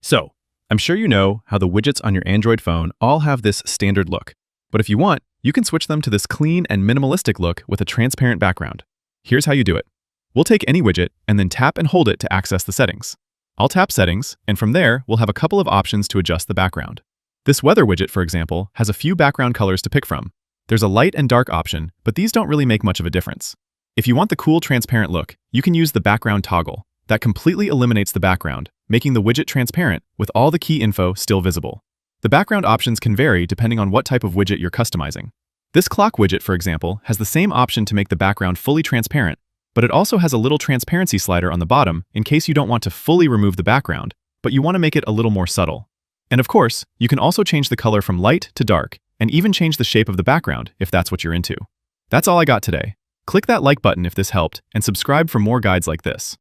So, I'm sure you know how the widgets on your Android phone all have this standard look. But if you want, you can switch them to this clean and minimalistic look with a transparent background. Here's how you do it. We'll take any widget and then tap and hold it to access the settings. I'll tap Settings, and from there, we'll have a couple of options to adjust the background. This weather widget, for example, has a few background colors to pick from. There's a light and dark option, but these don't really make much of a difference. If you want the cool transparent look, you can use the background toggle. That completely eliminates the background, making the widget transparent with all the key info still visible. The background options can vary depending on what type of widget you're customizing. This clock widget, for example, has the same option to make the background fully transparent, but it also has a little transparency slider on the bottom in case you don't want to fully remove the background, but you want to make it a little more subtle. And of course, you can also change the color from light to dark, and even change the shape of the background if that's what you're into. That's all I got today. Click that like button if this helped, and subscribe for more guides like this.